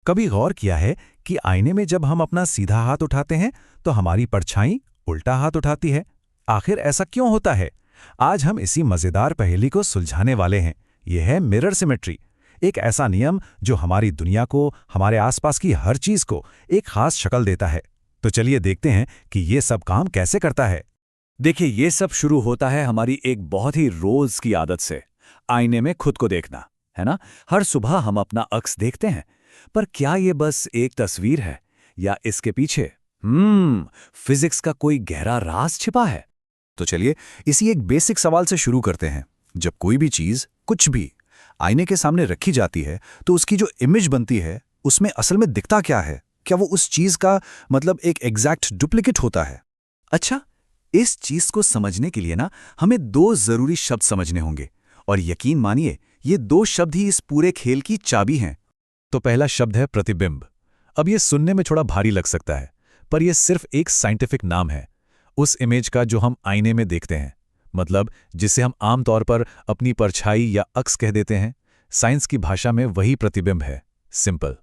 कभी गौर किया है कि आईने में जब हम अपना सीधा हाथ उठाते हैं तो हमारी परछाई उल्टा हाथ उठाती है। आखिर ऐसा क्यों होता है? आज हम इसी मजेदार पहेली को सुलझाने वाले हैं। यह है मिरर सिमेट्री, एक ऐसा नियम जो हमारी दुनिया को, हमारे आसपास की हर चीज को एक खास शक्ल देता है। तो चलिए देखते हैं कि ये सब काम कैसे करता है। देखिए, ये सब शुरू होता है हमारी एक बहुत ही रोज की आदत से, आईने में खुद को देखना, है ना? हर सुबह हम अपना अक्स देखते हैं, पर क्या ये बस एक तस्वीर है या इसके पीछे फिजिक्स का कोई गहरा राज छिपा है? तो चलिए इसी एक बेसिक सवाल से शुरू करते हैं। जब कोई भी चीज, कुछ भी, आईने के सामने रखी जाती है तो उसकी जो इमेज बनती है उसमें असल में दिखता क्या है? क्या वो उस चीज का मतलब एक एग्जैक्ट डुप्लीकेट होता है? अच्छा, इस चीज को समझने के लिए ना हमें दो जरूरी शब्द समझने होंगे, और यकीन मानिए ये दो शब्द ही इस पूरे खेल की चाबी हैं। तो पहला शब्द है प्रतिबिंब। अब ये सुनने में थोड़ा भारी लग सकता है, पर यह सिर्फ एक साइंटिफिक नाम है उस इमेज का जो हम आईने में देखते हैं, मतलब जिसे हम आमतौर पर अपनी परछाई या अक्स कह देते हैं। साइंस की भाषा में वही प्रतिबिंब है, सिंपल।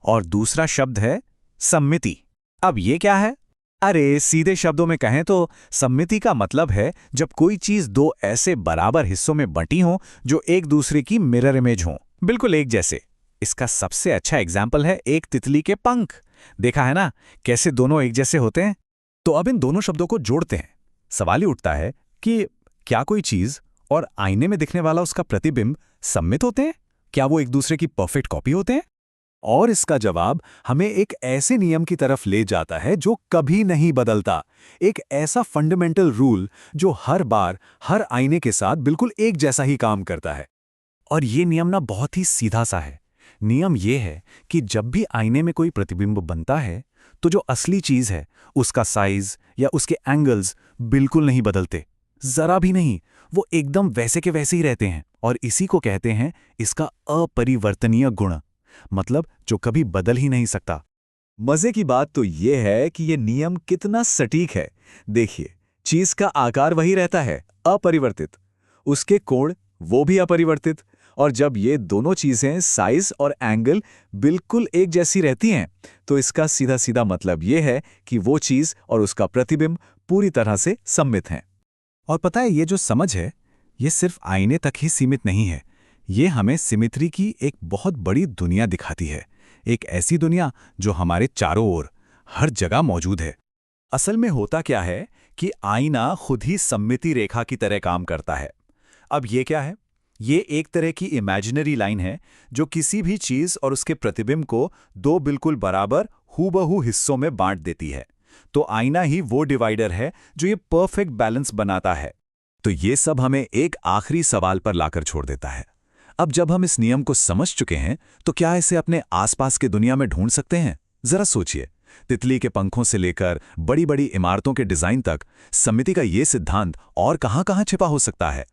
और दूसरा शब्द है सम्मिति। अब ये क्या है? अरे सीधे शब्दों में कहें तो सम्मिति का मतलब है जब कोई चीज दो ऐसे बराबर हिस्सों में बंटी हो जो एक दूसरे की मिरर इमेज हो, बिल्कुल एक जैसे। इसका सबसे अच्छा एग्जाम्पल है एक तितली के पंख। देखा है ना कैसे दोनों एक जैसे होते हैं? तो अब इन दोनों शब्दों को जोड़ते हैं। सवाल ही उठता है कि क्या कोई चीज और आईने में दिखने वाला उसका प्रतिबिंब सम्मित होते हैं? क्या वो एक दूसरे की परफेक्ट कॉपी होते हैं? और इसका जवाब हमें एक ऐसे नियम की तरफ ले जाता है जो कभी नहीं बदलता, एक ऐसा फंडामेंटल रूल जो हर बार हर आईने के साथ बिल्कुल एक जैसा ही काम करता है। और ये नियम ना बहुत ही सीधा सा है। नियम ये है कि जब भी आईने में कोई प्रतिबिंब बनता है तो जो असली चीज है उसका साइज या उसके एंगल्स बिल्कुल नहीं बदलते, जरा भी नहीं। वो एकदम वैसे के वैसे ही रहते हैं, और इसी को कहते हैं इसका अपरिवर्तनीय गुण, मतलब जो कभी बदल ही नहीं सकता। मजे की बात तो यह है कि यह नियम कितना सटीक है। देखिए, चीज का आकार वही रहता है, अपरिवर्तित, उसके कोण वो भी अपरिवर्तित, और जब ये दोनों चीजें साइज और एंगल बिल्कुल एक जैसी रहती हैं तो इसका सीधा सीधा मतलब ये है कि वो चीज और उसका प्रतिबिंब पूरी तरह से सम्मित हैं। और पता है, ये जो समझ है ये सिर्फ आईने तक ही सीमित नहीं है। ये हमें सिमिट्री की एक बहुत बड़ी दुनिया दिखाती है, एक ऐसी दुनिया जो हमारे चारों ओर हर जगह मौजूद है। असल में होता क्या है कि आईना खुद ही सममिति रेखा की तरह काम करता है। अब ये क्या है? ये एक तरह की इमेजिनरी लाइन है जो किसी भी चीज और उसके प्रतिबिंब को दो बिल्कुल बराबर हूबहू हिस्सों में बांट देती है। तो आईना ही वो डिवाइडर है जो ये परफेक्ट बैलेंस बनाता है। तो ये सब हमें एक आखिरी सवाल पर लाकर छोड़ देता है। अब जब हम इस नियम को समझ चुके हैं तो क्या इसे अपने आसपास की दुनिया में ढूंढ सकते हैं? जरा सोचिए, तितली के पंखों से लेकर बड़ी बड़ी इमारतों के डिजाइन तक सम्मिति का ये सिद्धांत और कहां-कहां छिपा हो सकता है।